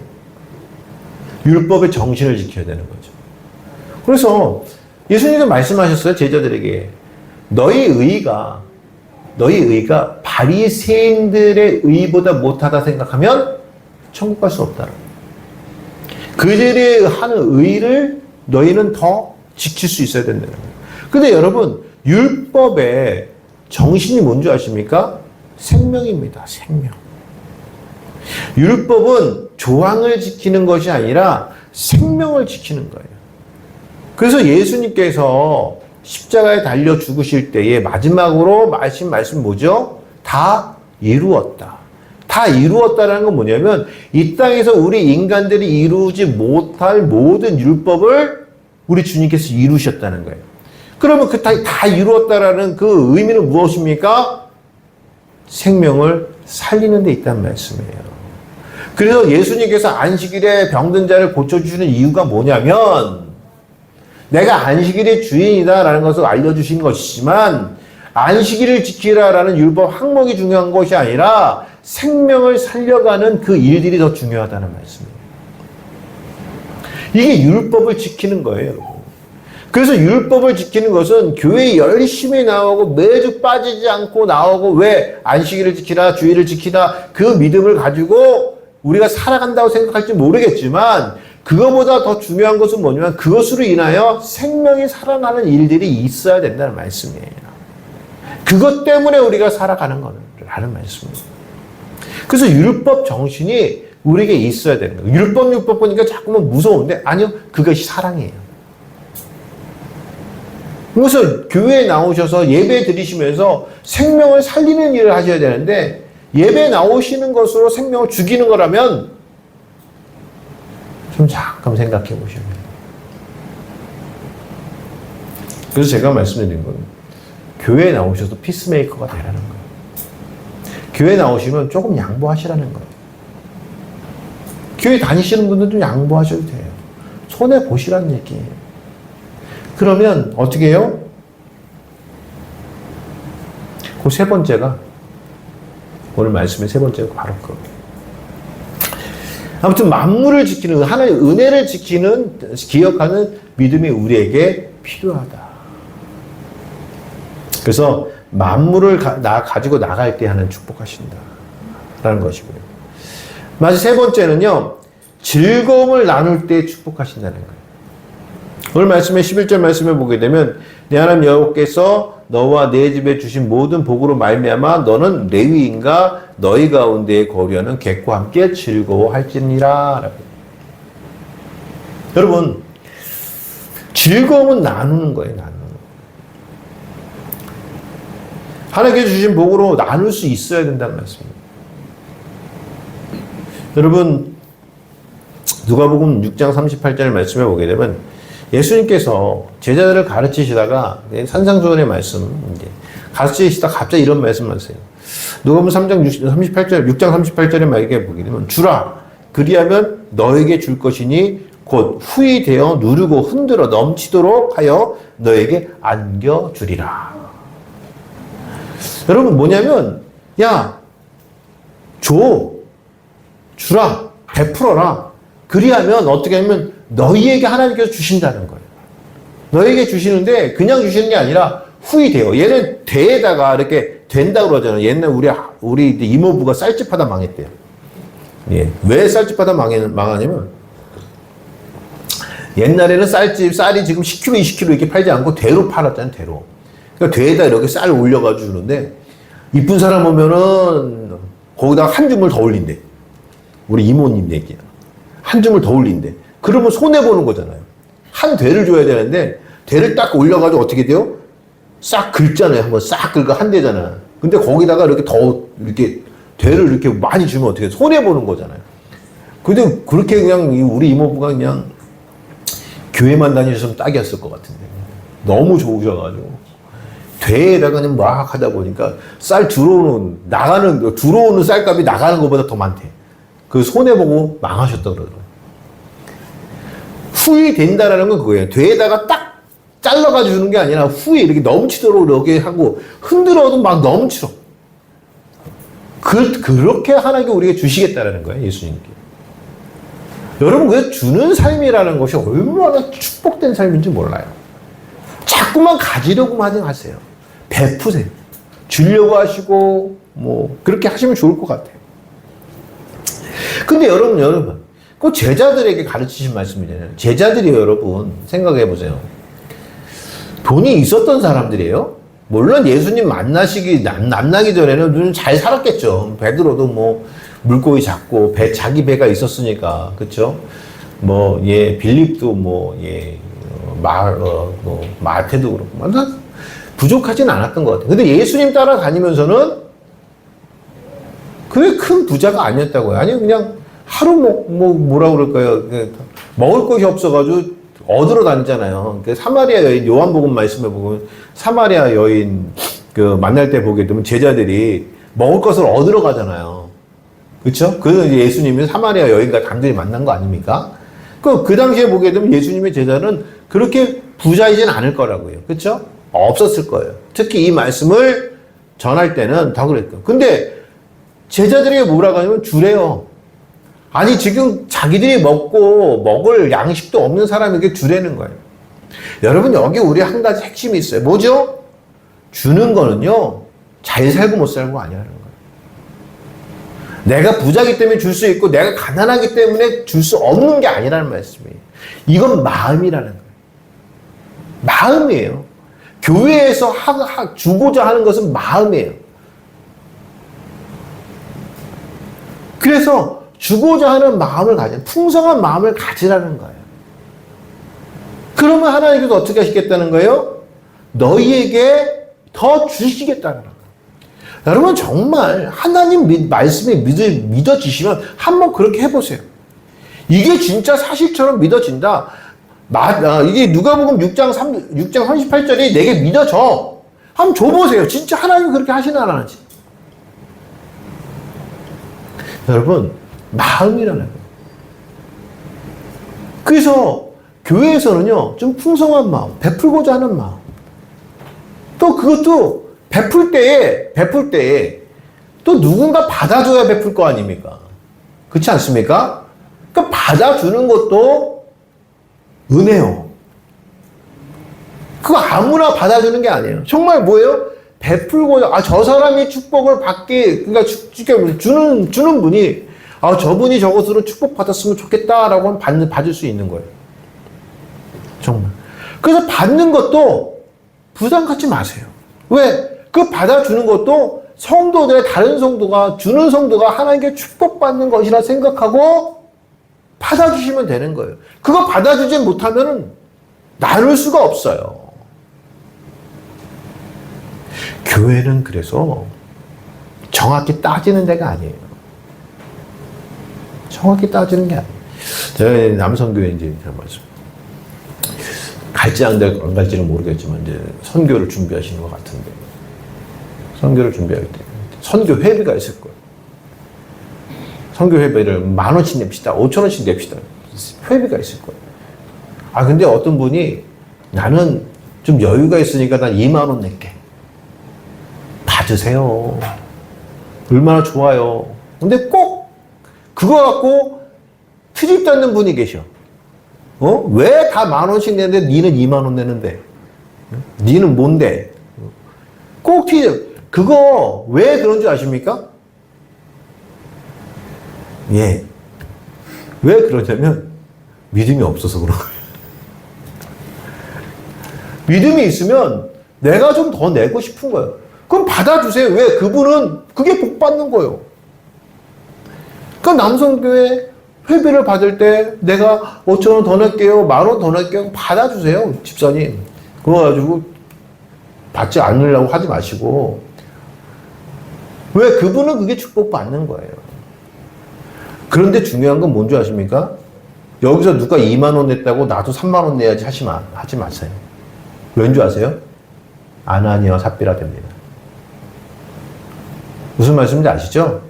율법의 정신을 지켜야 되는 거죠. 그래서 예수님도 말씀하셨어요. 제자들에게 너희 의가 바리새인들의 의보다 못하다 생각하면 천국 갈 수 없다. 그들이 하는 의를 너희는 더 지킬 수 있어야 된다는 거예요. 근데 여러분, 율법의 정신이 뭔지 아십니까? 생명입니다. 생명. 율법은 조항을 지키는 것이 아니라 생명을 지키는 거예요. 그래서 예수님께서 십자가에 달려 죽으실 때에 마지막으로 하신 말씀 뭐죠? 다 이루었다. 다 이루었다라는 건 뭐냐면 이 땅에서 우리 인간들이 이루지 못할 모든 율법을 우리 주님께서 이루셨다는 거예요. 그러면 그 다 이루었다라는 그 의미는 무엇입니까? 생명을 살리는 데 있다는 말씀이에요. 그래서 예수님께서 안식일에 병든 자를 고쳐주시는 이유가 뭐냐면 내가 안식일의 주인이다라는 것을 알려주신 것이지만 안식일을 지키라라는 율법 항목이 중요한 것이 아니라 생명을 살려가는 그 일들이 더 중요하다는 말씀이에요. 이게 율법을 지키는 거예요, 여러분. 그래서 율법을 지키는 것은 교회에 열심히 나오고 매주 빠지지 않고 나오고 왜 안식일을 지키라, 주일을 지키라 그 믿음을 가지고 우리가 살아간다고 생각할지 모르겠지만 그거보다 더 중요한 것은 뭐냐면 그것으로 인하여 생명이 살아나는 일들이 있어야 된다는 말씀이에요. 그것 때문에 우리가 살아가는 거라는 말씀이에요. 그래서 율법 정신이 우리에게 있어야 되는 거예요. 율법 보니까 자꾸만 무서운데 아니요. 그것이 사랑이에요. 그래서 교회에 나오셔서 예배 드리시면서 생명을 살리는 일을 하셔야 되는데 예배 나오시는 것으로 생명을 죽이는 거라면 좀 잠깐 생각해 보셔야 돼요. 그래서 제가 말씀드린 건 교회에 나오셔서 피스메이커가 되라는 거예요. 교회 나오시면 조금 양보하시라는 거예요. 교회 다니시는 분들도 양보하셔도 돼요. 손해보시라는 얘기예요. 그러면 어떻게 해요? 그 세 번째가 오늘 말씀의 세 번째가 바로 그겁니다. 아무튼 만물을 지키는 하나님의 은혜를 지키는 기억하는 믿음이 우리에게 필요하다. 그래서 만물을 가지고 나갈 때 하는 축복하신다 라는 것이고요. 마지막 세 번째는요. 즐거움을 나눌 때 축복하신다는 거예요. 오늘 말씀의 11절 말씀을 보게 되면 내 하나님 여호와께서 너와 내 집에 주신 모든 복으로 말미암아 너는 레위인과 너희 가운데에 거류하는 객과 함께 즐거워할지니라 라고. 여러분 즐거움은 나누는 거예요. 나누는 거. 하나님께 주신 복으로 나눌 수 있어야 된다는 말씀입니다. 여러분 누가복음 6장 38절 말씀을 보게 되면 예수님께서 제자들을 가르치시다가 산상수훈의 말씀 가르치시다 갑자기 이런 말씀을 하세요. 누가복음 3장 38절 6장 38절에 말하게 보게 되면 주라 그리하면 너에게 줄 것이니 곧 후히 되어 누르고 흔들어 넘치도록 하여 너에게 안겨주리라. 여러분 뭐냐면 야 주라 베풀어라. 그리하면 어떻게 하면 너희에게 하나님께서 주신다는 거예요. 너희에게 주시는데 그냥 주시는 게 아니라 후히 돼요. 얘는 대에다가 이렇게 된다고 그러잖아요. 옛날 우리 이모부가 쌀집하다 망했대요. 예. 왜 쌀집하다 망하냐면 옛날에는 쌀이 지금 10kg, 20kg 이렇게 팔지 않고 대로 팔았잖아요. 대로. 그러니까 대에다 이렇게 쌀 올려가지고 주는데 이쁜 사람 오면은 거기다가 한 줌을 더 올린대. 우리 이모님 얘기야. 한 줌을 더 올린대. 그러면 손해보는 거잖아요. 한 대를 줘야 되는데 대를 딱 올려가지고 어떻게 돼요? 싹 긁잖아요. 한번 싹 긁어 한 대잖아. 근데 거기다가 이렇게 더 이렇게 대를 이렇게 많이 주면 어떻게 돼? 손해보는 거잖아요. 근데 그렇게 그냥 우리 이모부가 그냥 교회만 다니셨으면 딱이었을 것 같은데 너무 좋으셔가지고 대에다가 그냥 막 하다 보니까 쌀 들어오는 쌀값이 나가는 것보다 더 많대. 그 손해보고 망하셨다 그러더라고요. 후히 된다라는 건 그거예요. 되에다가 딱 잘라가지고 주는 게 아니라 후에 이렇게 넘치도록 이렇게 하고 흔들어도 막 넘치러. 그렇게 하나님께 우리에게 주시겠다라는 거예요. 예수님께. 여러분 그 주는 삶이라는 것이 얼마나 축복된 삶인지 몰라요. 자꾸만 가지려고만 하지 마세요. 베푸세요. 주려고 하시고 뭐 그렇게 하시면 좋을 것 같아요. 근데 여러분 그 제자들에게 가르치신 말씀이잖아요. 제자들이 여러분 생각해 보세요. 돈이 있었던 사람들이에요. 물론 예수님 만나기 전에는 눈 잘 살았겠죠. 베드로도 뭐 물고기 잡고 자기 배가 있었으니까 그렇죠. 빌립도 마태도 그렇고 부족하진 않았던 것 같아요. 근데 예수님 따라다니면서는 그게 큰 부자가 아니었다고요. 아니 그냥 하루 뭐라 그럴까요? 먹을 것이 없어가지고 얻으러 다니잖아요. 사마리아 여인 요한복음 말씀에 보면 사마리아 여인 만날 때 보게 되면 제자들이 먹을 것을 얻으러 가잖아요. 그렇죠? 그래서 예수님이 사마리아 여인과 단둘이 만난 거 아닙니까? 그 당시에 보게 되면 예수님의 제자는 그렇게 부자이진 않을 거라고요. 그렇죠? 없었을 거예요. 특히 이 말씀을 전할 때는 더 그랬을 거예요. 근데 제자들에게 뭐라고 하냐면 주래요. 아니 지금 자기들이 먹을 양식도 없는 사람에게 주라는 거예요. 여러분 여기 우리 한 가지 핵심이 있어요. 뭐죠? 주는 거는요. 잘 살고 못 살고 아니라는 거예요. 내가 부자기 때문에 줄 수 있고 내가 가난하기 때문에 줄 수 없는 게 아니라는 말씀이에요. 이건 마음이라는 거예요. 마음이에요. 교회에서 주고자 하는 것은 마음이에요. 그래서 주고자 하는 마음을 풍성한 마음을 가지라는 거예요. 그러면 하나님께서 어떻게 하시겠다는 거예요? 너희에게 더 주시겠다는 거예요. 여러분 정말 하나님 말씀이 믿어지시면 한번 그렇게 해보세요. 이게 진짜 사실처럼 믿어진다. 이게 누가복음 6장 38절이 내게 믿어져. 한번 줘보세요. 진짜 하나님이 그렇게 하시나 안 하는지. 여러분 마음이라는 거예요. 그래서 교회에서는요 좀 풍성한 마음, 베풀고자 하는 마음, 또 그것도 베풀 때에 또 누군가 받아줘야 베풀 거 아닙니까? 그렇지 않습니까? 그러니까 받아주는 것도 은혜요. 그거 아무나 받아주는 게 아니에요. 정말 뭐예요? 베풀고자, 저 사람이 축복을 그러니까 주는 분이, 저분이 저것으로 축복받았으면 좋겠다라고 하면 받을 수 있는 거예요. 정말. 그래서 받는 것도 부담 갖지 마세요. 왜? 그 받아주는 것도 다른 성도가, 주는 성도가 하나님께 축복받는 것이라 생각하고 받아주시면 되는 거예요. 그거 받아주지 못하면 나눌 수가 없어요. 교회는 그래서 정확히 따지는 데가 아니에요. 정확히 따지는 게 아니에요. 저희 남성교회인지 잘 말씀. 갈지 안 갈지는 모르겠지만 이제 선교를 준비하시는 것 같은데, 선교를 준비할 때 선교 회비가 있을 거예요. 선교 회비를 10,000원씩 냅시다, 5,000원씩 냅시다. 회비가 있을 거예요. 근데 어떤 분이 나는 좀 여유가 있으니까 난 2만 원 낼게. 받으세요. 얼마나 좋아요. 근데 꼭 그거 갖고 트집 잡는 분이 계셔. 왜 다 10,000원씩 내는데 니는 2만 원 내는데? 니는 뭔데? 꼭 그거 왜 그런 줄 아십니까? 예. 왜 그러냐면 믿음이 없어서 그런 거예요. 믿음이 있으면 내가 좀 더 내고 싶은 거예요. 그럼 받아주세요. 왜? 그분은 그게 복 받는 거예요. 그러니까 남성교회 회비를 받을 때 내가 5,000원 더 낼게요. 10,000원 더 낼게요. 받아주세요. 집사님. 그거 가지고 받지 않으려고 하지 마시고. 왜? 그분은 그게 축복받는 거예요. 그런데 중요한 건 뭔지 아십니까? 여기서 누가 2만 원 냈다고 나도 3만 원 내야지 하지 마세요. 왠지 아세요? 아나니아와 삽비라 됩니다. 무슨 말씀인지 아시죠?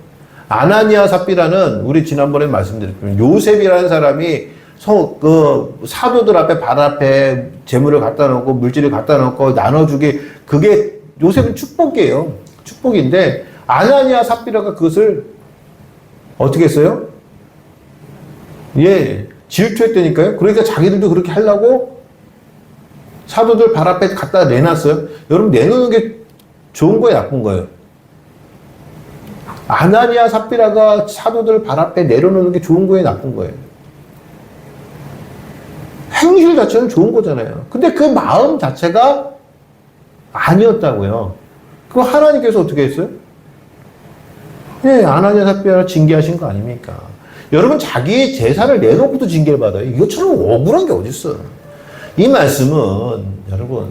아나니아 삽비라는 우리 지난번에 말씀드렸지만 요셉이라는 사람이 사도들 앞에 발 앞에 재물을 갖다 놓고 물질을 갖다 놓고 나눠주기, 그게 요셉은 축복이에요. 축복인데 아나니아 삽비라가 그것을 어떻게 했어요? 질투했다니까요. 그러니까 자기들도 그렇게 하려고 사도들 발 앞에 갖다 내놨어요. 여러분, 내놓는 게 좋은 거예요, 나쁜 거예요? 아나니아 삽비라가 사도들 발 앞에 내려놓는 게 좋은 거예요, 나쁜 거예요? 행실 자체는 좋은 거잖아요. 근데 그 마음 자체가 아니었다고요. 그거 하나님께서 어떻게 했어요? 아나니아 삽비라를 징계하신 거 아닙니까? 여러분, 자기 재산을 내놓고도 징계를 받아요. 이것처럼 억울한 게 어딨어. 이 말씀은 여러분,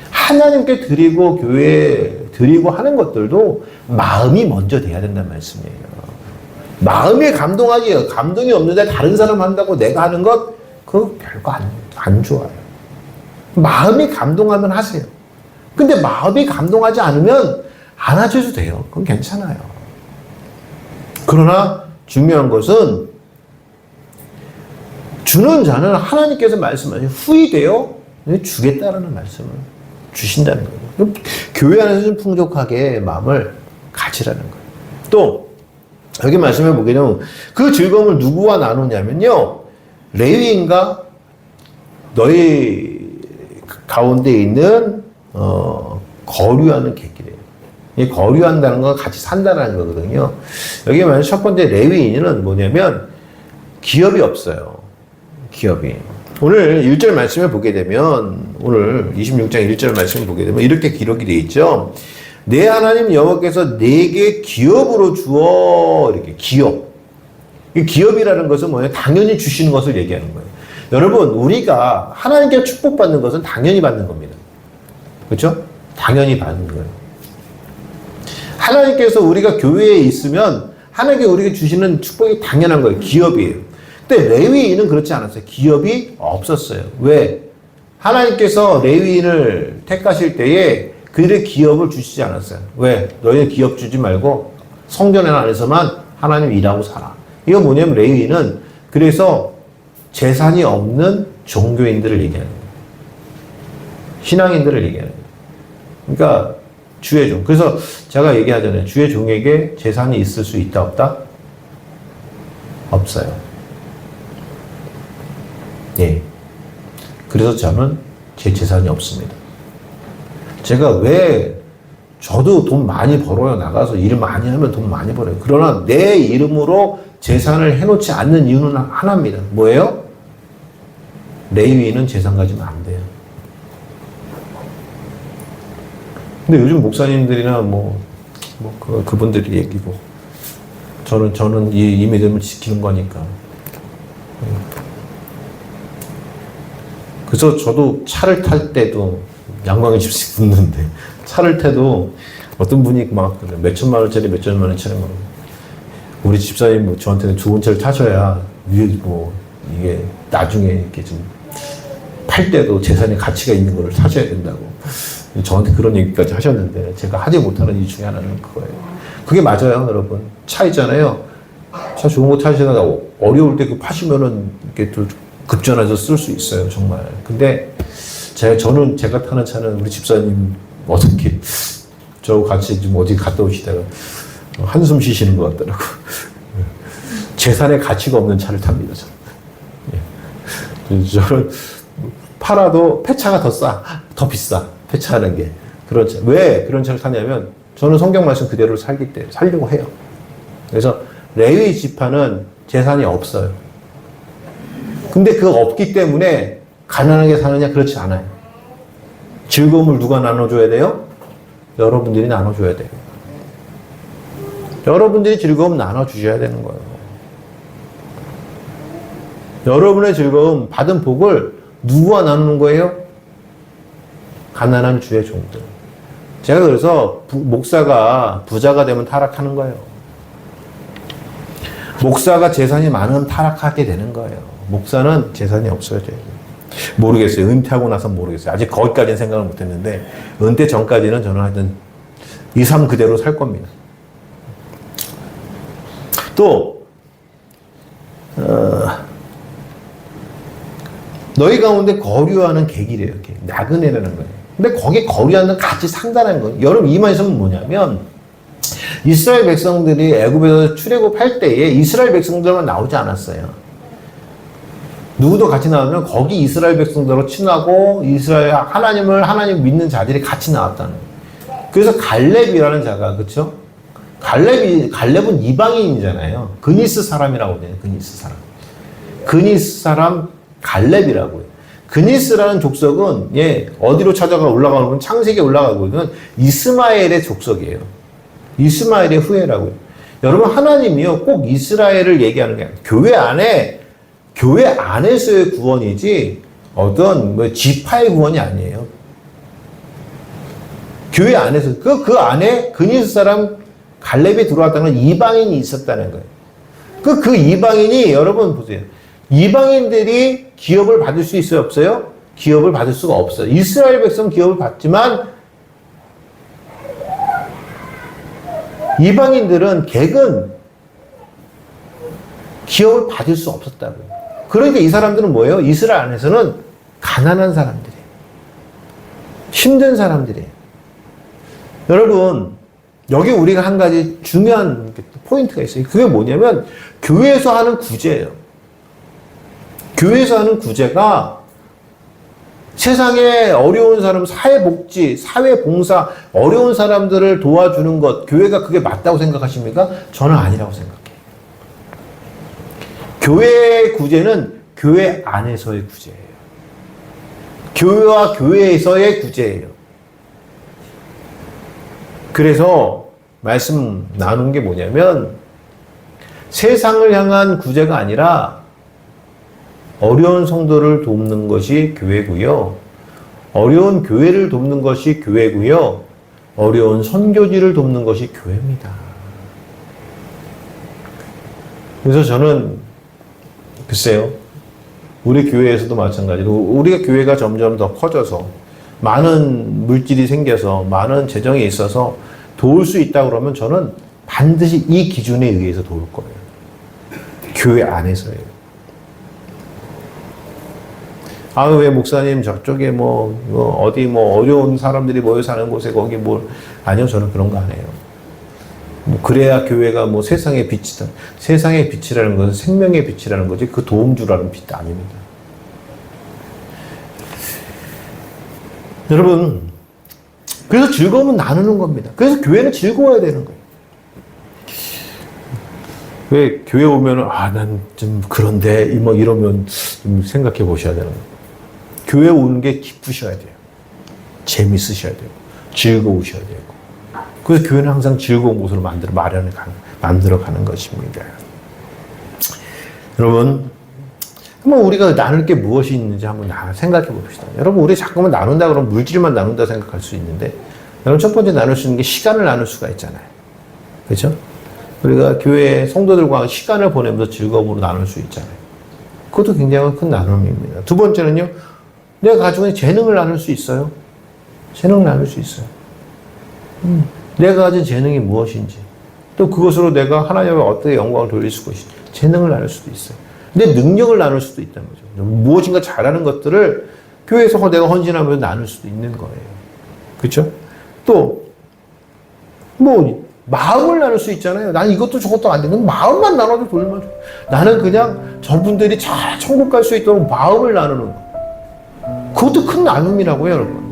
하나님께 드리고 교회에 드리고 하는 것들도 마음이 먼저 돼야 된다는 말씀이에요. 마음이 감동이 없는데 다른 사람 한다고 내가 하는 것, 그거 별거 안 좋아요. 마음이 감동하면 하세요. 근데 마음이 감동하지 않으면 안 하셔도 돼요. 그건 괜찮아요. 그러나 중요한 것은 주는 자는 하나님께서 말씀하신 후이 되어 주겠다라는 말씀을 주신다는 거예요. 교회 안에서 좀 풍족하게 마음을 가지라는 거예요. 또 여기 말씀해 보게 되면 그 즐거움을 누구와 나누냐면요, 레위인과 너희 가운데 있는 거류하는 객이래요. 이 거류한다는 건 같이 산다는 거거든요. 여기 만약 첫 번째 레위인은 뭐냐면 기업이 없어요. 기업이. 오늘 1절 말씀을 보게 되면 오늘 26장 1절 말씀을 보게 되면 이렇게 기록이 되어 있죠. 내 하나님 여호와께서 내게 기업으로 주어 이렇게 기업. 이 기업이라는 것은 뭐냐? 당연히 주시는 것을 얘기하는 거예요. 여러분 우리가 하나님께 축복받는 것은 당연히 받는 겁니다. 그렇죠? 당연히 받는 거예요. 하나님께서 우리가 교회에 있으면 하나님께 우리에게 주시는 축복이 당연한 거예요. 기업이에요. 근데 레위인은 그렇지 않았어요. 기업이 없었어요. 왜? 하나님께서 레위인을 택하실 때에 그들의 기업을 주시지 않았어요. 왜? 너희는 기업 주지 말고 성전 안에서만 하나님 일하고 살아. 이거 뭐냐면 레위인은 그래서 재산이 없는 종교인들을 얘기하는 거예요. 신앙인들을 얘기하는 거예요. 그러니까 주의 종. 그래서 제가 얘기하잖아요. 주의 종에게 재산이 있을 수 있다 없다? 없어요. 예. 그래서 저는 제 재산이 없습니다. 제가 왜 저도 돈 많이 벌어요. 나가서 일 많이 하면 돈 많이 벌어요. 그러나 내 이름으로 재산을 해놓지 않는 이유는 하나입니다. 뭐예요? 레위인은 재산 가지면 안 돼요. 근데 요즘 목사님들이나 그분들이 얘기고 저는 이 믿음을 지키는 거니까. 그래서 저도 차를 탈 때도 양광의 집시 붙는데 차를 타도 어떤 분이 막 몇천만 원짜리 몇천만 원짜리 우리 집사님 저한테는 좋은 차를 타셔야 이게 나중에 이렇게 좀 팔 때도 재산의 가치가 있는 걸 사셔야 된다고 저한테 그런 얘기까지 하셨는데 제가 하지 못하는 이유 중에 하나는 그거예요. 그게 맞아요, 여러분. 차 있잖아요. 차 좋은 거 타시다가 어려울 때 그 파시면은 이렇게 또 급전해서 쓸 수 있어요, 정말. 근데 저는 제가 타는 차는 우리 집사님 어떻게 저 같이 좀 어디 갔다 오시다가 한숨 쉬시는 것 같더라고. 재산의 가치가 없는 차를 탑니다, 저는. 저는 팔아도 폐차가 더 비싸. 폐차하는 게. 그런 차. 왜 그런 차를 타냐면 저는 성경 말씀 그대로 살려고 해요. 그래서 레위 지파는 재산이 없어요. 근데 그거 없기 때문에 가난하게 사느냐? 그렇지 않아요. 즐거움을 누가 나눠줘야 돼요? 여러분들이 나눠줘야 돼요. 여러분들이 즐거움 나눠주셔야 되는 거예요. 여러분의 즐거움, 받은 복을 누구와 나누는 거예요? 가난한 주의 종들. 제가 그래서 목사가 부자가 되면 타락하는 거예요. 목사가 재산이 많으면 타락하게 되는 거예요. 목사는 재산이 없어져요. 모르겠어요. 은퇴하고 나서 모르겠어요. 아직 거기까지는 생각을 못 했는데, 은퇴 전까지는 저는 하여튼 이 삶 그대로 살 겁니다. 또, 너희 가운데 거류하는 객이래요. 나그네라는 거예요. 근데 거기에 거류하는 같이 산다는 거예요. 여러분, 이 말씀은 뭐냐면, 이스라엘 백성들이 애굽에서 출애굽할 때에 이스라엘 백성들만 나오지 않았어요. 누구도 같이 나오면 거기 이스라엘 백성들로 친하고 하나님 믿는 자들이 같이 나왔다는 거예요. 그래서 갈렙이라는 자가, 그렇죠? 갈렙은 이방인이잖아요. 그니스 사람이라고 해요. 그니스 사람 갈렙이라고 해요. 그니스라는 족속은 어디로 찾아가 올라가는 건 창세기에 올라가고 있는 이스마엘의 족속이에요. 이스마엘의 후예라고 해요. 여러분, 하나님이요 꼭 이스라엘을 얘기하는 게 아니에요. 교회 안에서의 구원이지 어떤 지파의 구원이 아니에요. 교회 안에서 그 안에 그니스 사람 갈렙이 들어왔다는 건 이방인이 있었다는 거예요. 그 이방인이 여러분 보세요. 이방인들이 기업을 받을 수 있어요, 없어요? 기업을 받을 수가 없어요. 이스라엘 백성 기업을 받지만 이방인들은 객은 기업을 받을 수 없었다고요. 그러니까 이 사람들은 뭐예요? 이스라엘 안에서는 가난한 사람들이에요. 힘든 사람들이에요. 여러분, 여기 우리가 한 가지 중요한 포인트가 있어요. 그게 뭐냐면 교회에서 하는 구제예요. 교회에서 하는 구제가 세상에 어려운 사람, 사회복지, 사회봉사, 어려운 사람들을 도와주는 것, 교회가 그게 맞다고 생각하십니까? 저는 아니라고 생각해요. 교회의 구제는 교회 안에서의 구제예요. 교회와 교회에서의 구제예요. 그래서 말씀 나눈 게 뭐냐면 세상을 향한 구제가 아니라 어려운 성도를 돕는 것이 교회고요. 어려운 교회를 돕는 것이 교회고요. 어려운 선교지를 돕는 것이 교회입니다. 그래서 저는 글쎄요. 우리 교회에서도 마찬가지로 우리가 교회가 점점 더 커져서 많은 물질이 생겨서 많은 재정이 있어서 도울 수 있다 그러면 저는 반드시 이 기준에 의해서 도울 거예요. 교회 안에서예요. 아, 왜 목사님 저쪽에 어디 어려운 사람들이 모여 사는 곳에 거기 아니요, 저는 그런 거 안 해요. 그래야 교회가 세상의 빛이다. 세상의 빛이라는 것은 생명의 빛이라는 거지 그 도움주라는 빛 아닙니다. 여러분, 그래서 즐거움은 나누는 겁니다. 그래서 교회는 즐거워야 되는 거예요. 왜 교회 오면은 난 좀 그런데 이러면 좀 생각해 보셔야 되는 거예요. 교회 오는 게 기쁘셔야 돼요. 재밌으셔야 되고 즐거우셔야 되고. 그래서 교회는 항상 즐거운 곳으로 만들어 가는 것입니다. 여러분, 한번 우리가 나눌 게 무엇이 있는지 한번 생각해 봅시다. 여러분, 우리 자꾸만 나눈다 그러면 물질만 나눈다 생각할 수 있는데, 여러분, 첫 번째 나눌 수 있는 게 시간을 나눌 수가 있잖아요. 그렇죠? 우리가 교회 성도들과 시간을 보내면서 즐거움으로 나눌 수 있잖아요. 그것도 굉장히 큰 나눔입니다. 두 번째는요, 내가 가지고 있는 재능을 나눌 수 있어요. 재능을 나눌 수 있어요. 내가 가진 재능이 무엇인지, 또 그것으로 내가 하나님의 어떻게 영광을 돌릴 수가 있는지, 재능을 나눌 수도 있어요. 내 능력을 나눌 수도 있다는 거죠. 무엇인가 잘하는 것들을 교회에서 내가 헌신하면서 나눌 수도 있는 거예요. 그렇죠? 또 마음을 나눌 수 있잖아요. 난 이것도 저것도 안 되는 마음만 나눠도 돌면 좋아. 나는 그냥 저분들이 잘 천국 갈 수 있도록 마음을 나누는 거. 그것도 큰 나눔이라고요, 여러분.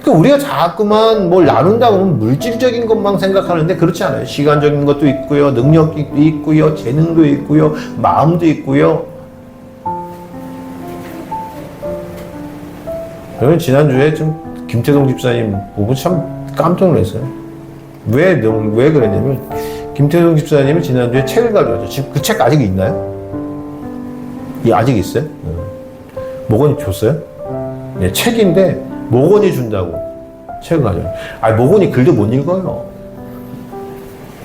그러니까 우리가 자꾸만 뭘 나눈다 그러면 물질적인 것만 생각하는데 그렇지 않아요. 시간적인 것도 있고요, 능력도 있고요, 재능도 있고요, 마음도 있고요. 저는 지난주에 좀 김태동 집사님 보고 참 깜짝 놀랐어요. 왜 그랬냐면 김태동 집사님이 지난주에 책을 가져왔죠. 지금 그 책 아직 있나요? 아직 있어요? 목원이 줬어요? 네, 책인데 목원이 준다고 책을 가져와요. 목원이 글도 못 읽어요.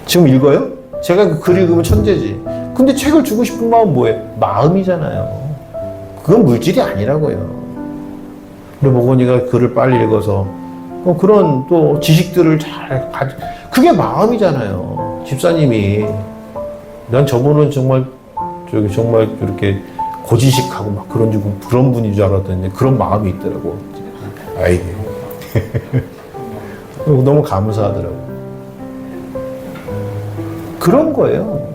지금 읽어요? 제가 그 글 읽으면 천재지. 근데 책을 주고 싶은 마음은 뭐예요? 마음이잖아요. 그건 물질이 아니라고요. 우리 목원이가 글을 빨리 읽어서 그런 또 지식들을 잘 그게 마음이잖아요. 집사님이 난 저분은 정말 이렇게 고지식하고 막 그런 분인 줄 알았더니 그런 마음이 있더라고. 아이 너무 감사하더라고. 그런 거예요.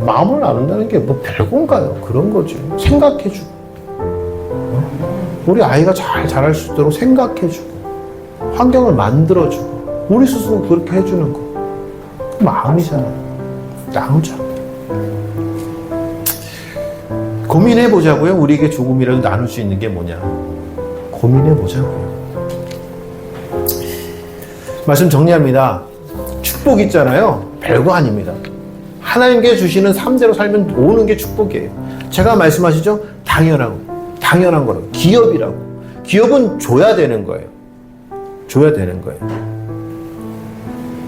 마음을 나눈다는 게 별건가요? 그런 거죠. 생각해주고 우리 아이가 잘 자랄 수 있도록 생각해주고 환경을 만들어주고 우리 스스로 그렇게 해주는 거 마음이잖아요. 나누자. 고민해보자고요. 우리에게 조금이라도 나눌 수 있는 게 뭐냐. 고민해보자고요. 말씀 정리합니다. 축복 있잖아요. 별거 아닙니다. 하나님께 주시는 삶대로 살면 오는 게 축복이에요. 제가 말씀하시죠? 당연한 거라고. 기업이라고. 기업은 줘야 되는 거예요. 줘야 되는 거예요.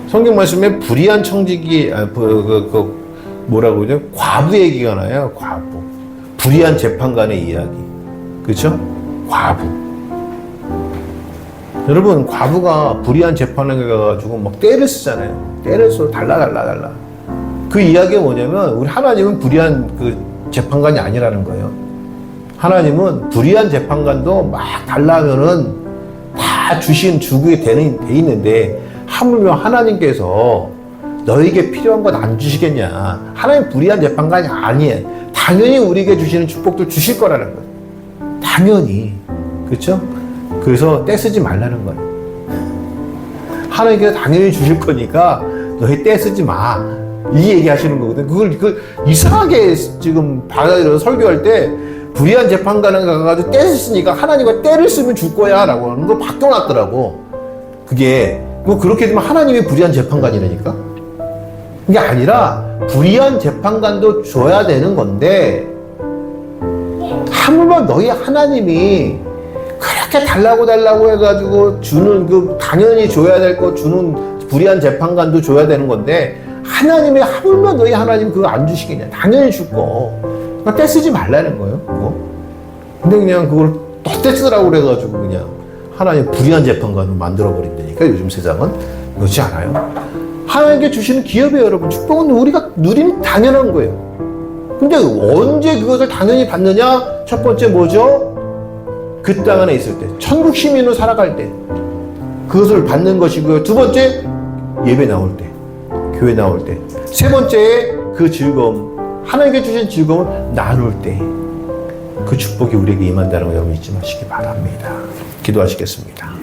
성경 말씀에 불의한 청지기, 뭐라고 그러죠? 과부 얘기가 나요. 과부. 불의한 재판관의 이야기. 그렇죠? 과부. 여러분, 과부가 불의한 재판에 가가지고 막 떼를 쓰잖아요. 떼를 써. 달라. 그 이야기가 뭐냐면, 우리 하나님은 불의한 그 재판관이 아니라는 거예요. 하나님은 불의한 재판관도 막 달라면은 다 주게 돼 있는데, 하물며 하나님께서 너에게 필요한 건 안 주시겠냐. 하나님 불의한 재판관이 아니에요. 당연히 우리에게 주시는 축복들 주실 거라는 거예요. 당연히. 그렇죠? 그래서 떼쓰지 말라는 거예요. 하나님께서 당연히 주실 거니까 너희 떼쓰지 마. 이 얘기 하시는 거거든. 그걸 이상하게 지금 받아들여서 설교할 때 불의한 재판관에 가가지고 떼를 쓰니까 하나님과 떼를 쓰면 줄 거야 라고 하는 거 바뀌어놨더라고. 그게 뭐 그렇게 되면 하나님이 불의한 재판관이라니까? 그게 아니라 불의한 재판관도 줘야 되는 건데 하물며 너희 하나님이 그렇게 달라고 해가지고 주는 그 당연히 줘야 될 거 주는 불의한 재판관도 줘야 되는 건데 하나님이 하물며 너희 하나님 그거 안 주시겠냐. 당연히 줄 거. 그러니까 떼쓰지 말라는 거예요. 그거. 근데 그냥 그걸 또 떼쓰라고 그래가지고 그냥 하나님 불의한 재판관을 만들어버린다니까 요즘 세상은. 그렇지 않아요. 하나님께 주시는 기업이에요 여러분. 축복은 우리가 누리는 당연한 거예요. 근데 언제 그것을 당연히 받느냐? 첫 번째 뭐죠? 그 땅 안에 있을 때. 천국 시민으로 살아갈 때. 그것을 받는 것이고요. 두 번째 예배 나올 때. 교회 나올 때. 세 번째 그 즐거움. 하나님께 주신 즐거움을 나눌 때. 그 축복이 우리에게 임한다는 거 여러분 잊지 마시기 바랍니다. 기도하시겠습니다.